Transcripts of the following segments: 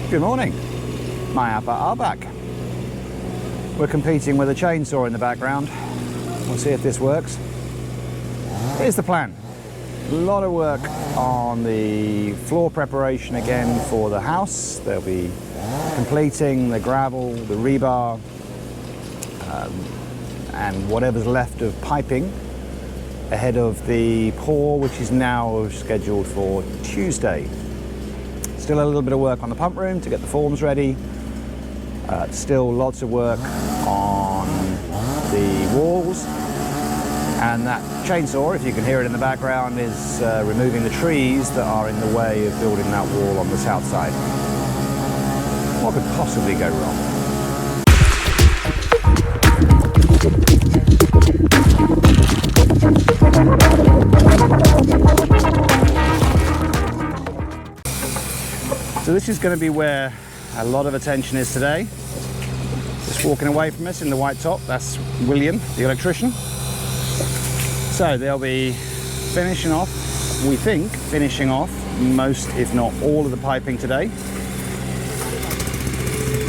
Good morning. My Appa are back. We're competing with a chainsaw in the background. We'll see if this works. Here's the plan. A lot of work on the floor preparation again for the house. They'll be completing the gravel, the rebar, and whatever's left of piping ahead of the pour, which is now scheduled for Tuesday. Still a little bit of work on the pump room to get the forms ready. Still lots of work on the walls. And that chainsaw, if you can hear it in the background, is removing the trees that are in the way of building that wall on the south side. What could possibly go wrong? So this is going to be where a lot of attention is today. Just walking away from us in the white top, that's William, the electrician. So they'll be finishing off, we think, finishing off most, if not all, of the piping today.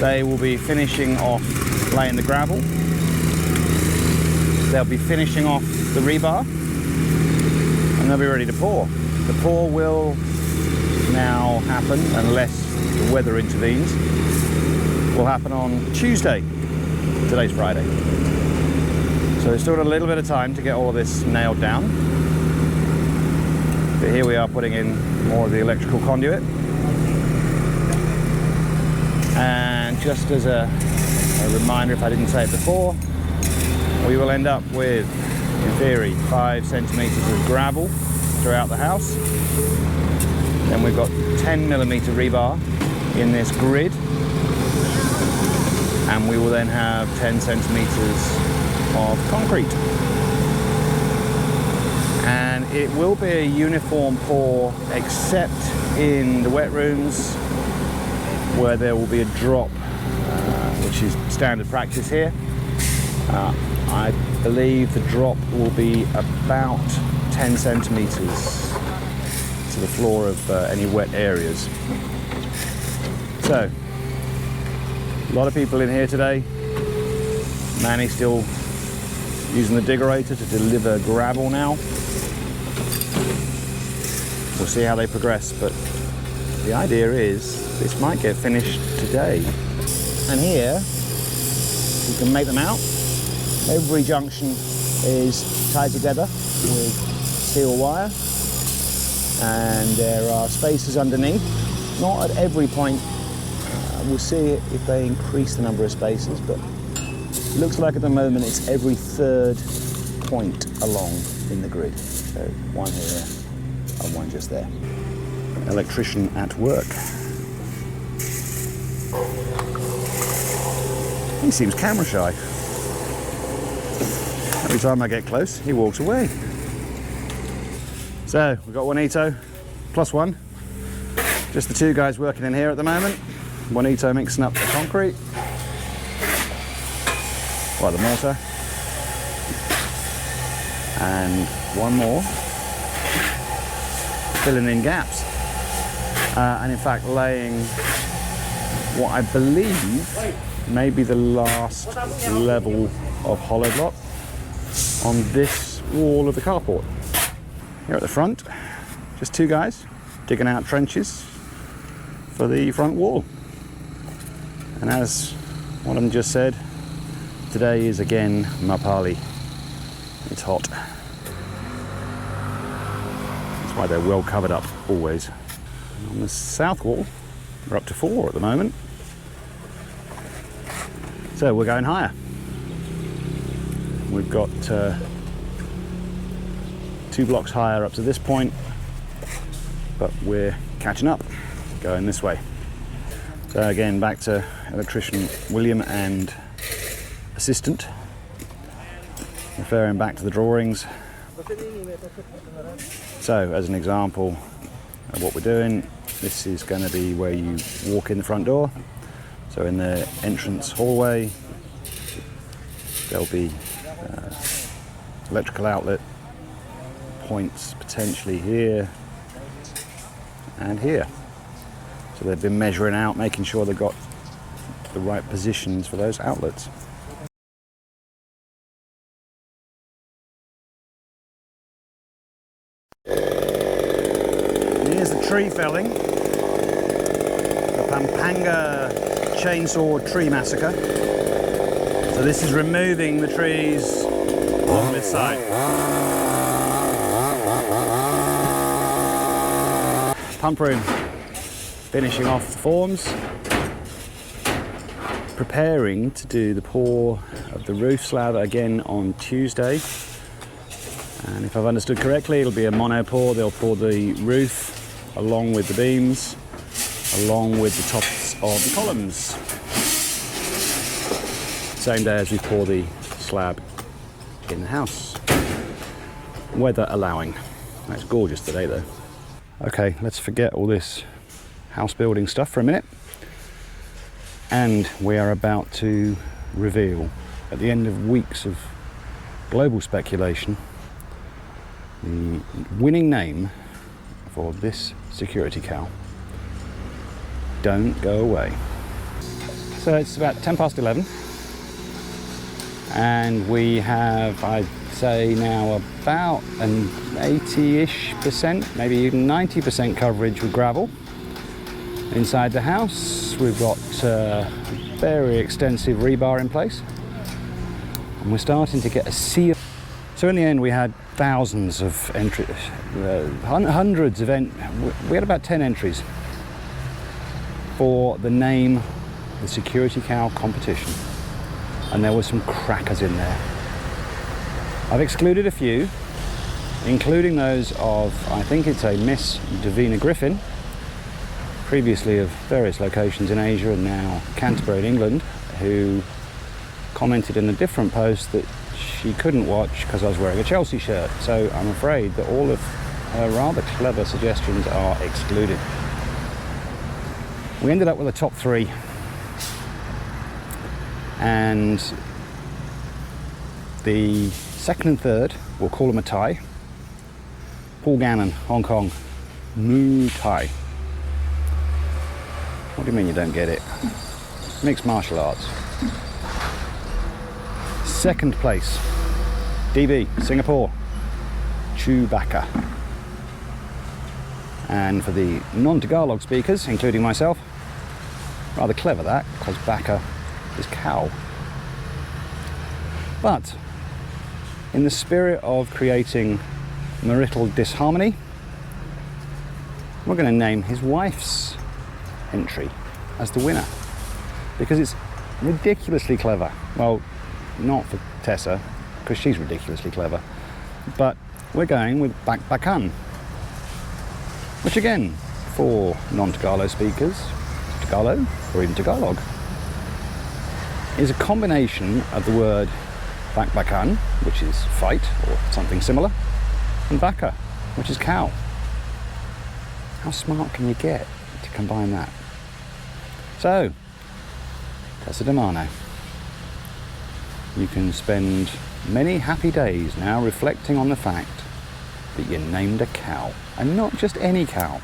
They will be finishing off laying the gravel. They'll be finishing off the rebar, and they'll be ready to pour. The pour will now happen, unless the weather intervenes, will happen on Tuesday. Today's Friday. So we've still got a little bit of time to get all of this nailed down. But here we are putting in more of the electrical conduit. And just as a reminder, if I didn't say it before, we will end up with, in theory, 5 centimeters of gravel throughout the house. Then we've got 10mm rebar in this grid, and we will then have 10 centimeters of concrete. And it will be a uniform pour, except in the wet rooms where there will be a drop, which is standard practice here. I believe the drop will be about 10 centimeters to the floor of any wet areas. So, a lot of people in here today. Manny still using the diggerator to deliver gravel now. We'll see how they progress, but the idea is this might get finished today. And here, you can make them out. Every junction is tied together with steel wire, and there are spaces underneath. Not at every point. We'll see if they increase the number of spaces, but it looks like at the moment it's every third point along in the grid. So one here and one just there. Electrician at work. He seems camera shy. Every time I get close, he walks away. So we've got Juanito plus one. Just the two guys working in here at the moment. Juanito mixing up the concrete, well, the mortar, and one more filling in gaps, and in fact laying what I believe may be the last level of hollow block on this wall of the carport. Here at the front, just two guys digging out trenches for the front wall. And as one of them just said, today is again Mapali. It's hot. That's why they're well covered up always. On the south wall, we're up to 4 at the moment. So we're going higher. We've got 2 blocks higher up to this point, but we're catching up, going this way. So again, back to electrician William and assistant, referring back to the drawings. So as an example of what we're doing, this is going to be where you walk in the front door. So in the entrance hallway, there'll be electrical outlet points potentially here and here. So they've been measuring out, making sure they've got the right positions for those outlets. And here's the tree felling. The Pampanga chainsaw tree massacre. So this is removing the trees along this side. Pump room, finishing off the forms, preparing to do the pour of the roof slab again on Tuesday. And if I've understood correctly, it'll be a mono pour. They'll pour the roof along with the beams, along with the tops of the columns. Same day as we pour the slab in the house. Weather allowing. It's gorgeous today though. Okay, let's forget all this house building stuff for a minute. And we are about to reveal, at the end of weeks of global speculation, the winning name for this security cow. Don't go away. So it's about 10 past 11. And we have, I'd say now, about an 80-ish%, maybe even 90% coverage with gravel. Inside the house, we've got very extensive rebar in place. And we're starting to get a sea of... So in the end, we had thousands of entries, hundreds of we had about 10 entries for the name, the security cow competition. And there were some crackers in there. I've excluded a few, including those of, I think it's a Miss Davina Griffin, previously of various locations in Asia and now Canterbury in England, who commented in a different post that she couldn't watch because I was wearing a Chelsea shirt. So I'm afraid that all of her rather clever suggestions are excluded. We ended up with a top 3. And the second and third, we'll call them a tie. Paul Gannon, Hong Kong, Muay Thai. What do you mean you don't get it? Mixed martial arts. Second place, DB, Singapore, Chewbacca. And for the non-Tagalog speakers, including myself, rather clever that, because Baka is cow. But in the spirit of creating marital disharmony, we're going to name his wife's entry as the winner, because it's ridiculously clever. Well, not for Tessa, because she's ridiculously clever, but we're going with Bakbakan, which again, for non-Tagalog speakers, Tagalog or even Tagalog, is a combination of the word Bakbakan, which is fight or something similar, and Baka, which is cow. How smart can you get to combine that? So, Tessa D'Amano, you can spend many happy days now reflecting on the fact that you named a cow, and not just any cow,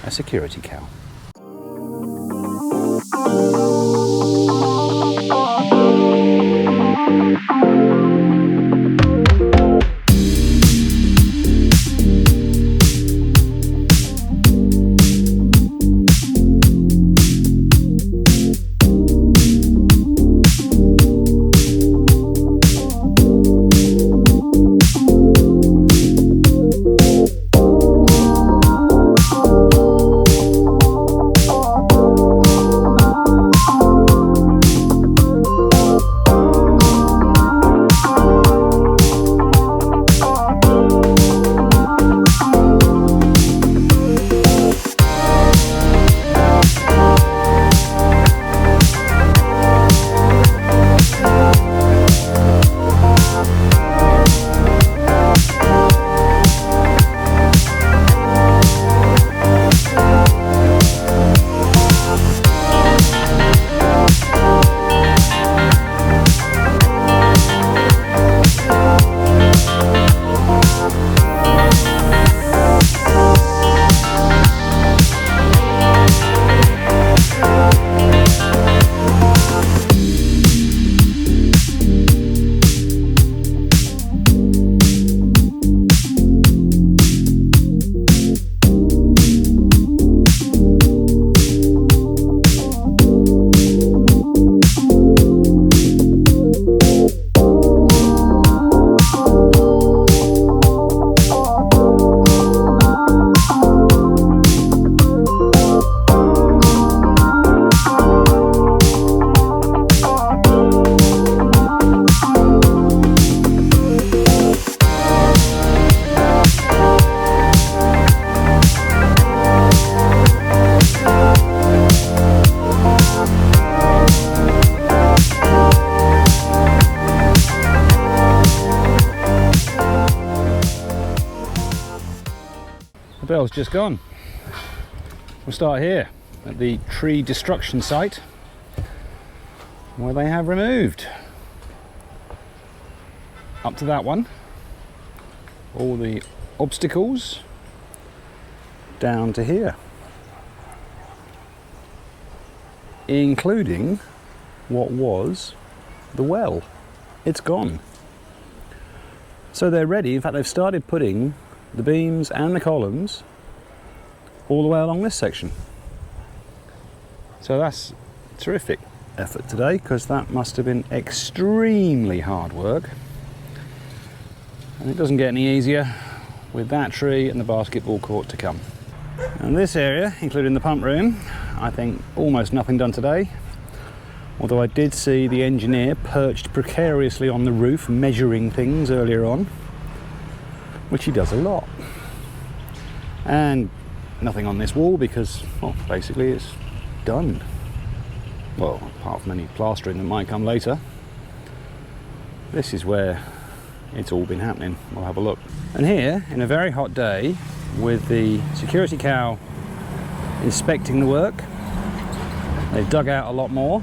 a security cow. well's just gone. We'll start here at the tree destruction site, where they have removed up to that one all the obstacles down to here, including what was the well. It's gone. So they're ready. In fact, they've started putting the beams and the columns all the way along this section. So that's terrific effort today, because that must have been extremely hard work. And it doesn't get any easier with that tree and the basketball court to come. And this area, including the pump room, I think almost nothing done today. Although I did see the engineer perched precariously on the roof measuring things earlier on, which he does a lot. And nothing on this wall because, well, basically it's done. Well, apart from any plastering that might come later. This is where it's all been happening. We'll have a look. And here, in a very hot day, with the security cow inspecting the work, they've dug out a lot more.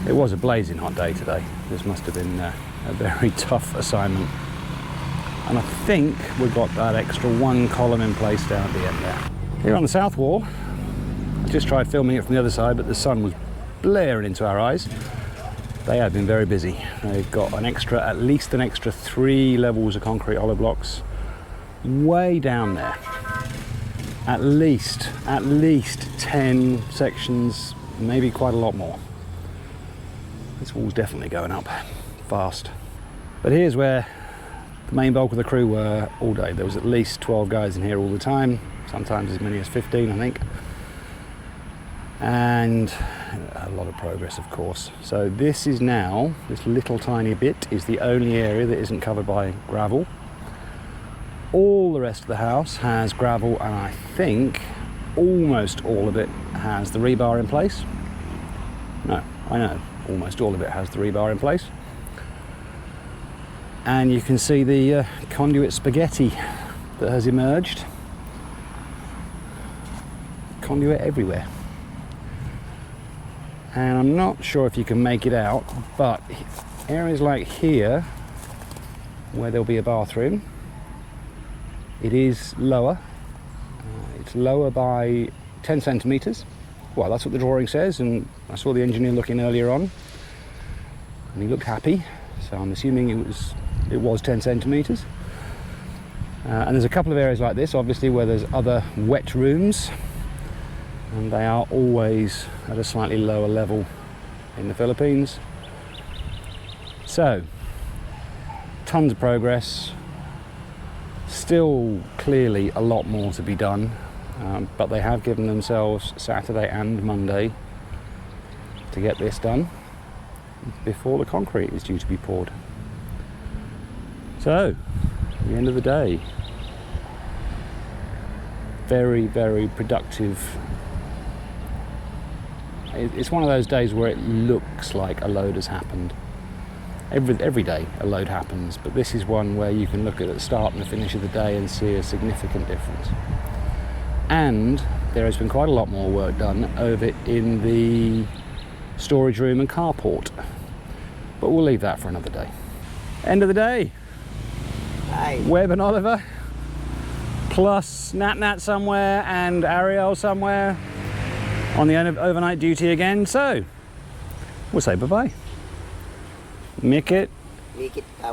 It was a blazing hot day today. This must have been a very tough assignment. And I think we've got that extra one column in place down at the end there. Here on the south wall, I just tried filming it from the other side, but the sun was blaring into our eyes. They have been very busy. They've got at least an extra 3 levels of concrete hollow blocks way down there. At least 10 sections, maybe quite a lot more. This wall's definitely going up fast. But here's where the main bulk of the crew were all day. There was at least 12 guys in here all the time, sometimes as many as 15, I think. And a lot of progress, of course. So this is now, this little tiny bit is the only area that isn't covered by gravel. All the rest of the house has gravel, and I think almost all of it has the rebar in place. No, I know, almost all of it has the rebar in place. And you can see the conduit spaghetti that has emerged. Conduit everywhere. And I'm not sure if you can make it out, but areas like here, where there'll be a bathroom, it is lower. It's lower by 10 centimetres. Well, that's what the drawing says, and I saw the engineer looking earlier on, and he looked happy, so I'm assuming it was 10 centimetres. And there's a couple of areas like this, obviously, where there's other wet rooms, and they are always at a slightly lower level in the Philippines. So, tons of progress. Still clearly a lot more to be done, but they have given themselves Saturday and Monday to get this done before the concrete is due to be poured. So, at the end of the day, very, very productive. It's one of those days where it looks like a load has happened. Every day a load happens, but this is one where you can look at the start and the finish of the day and see a significant difference. And there has been quite a lot more work done over in the storage room and carport, but we'll leave that for another day. End of the day. Hi. Webb and Oliver, plus Nat somewhere and Ariel somewhere on the overnight duty again. So we'll say bye-bye. Mikit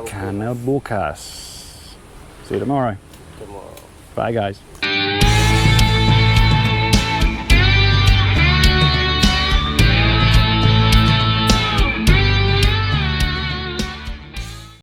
Kana bukas. See you tomorrow. Tomorrow. Bye, guys.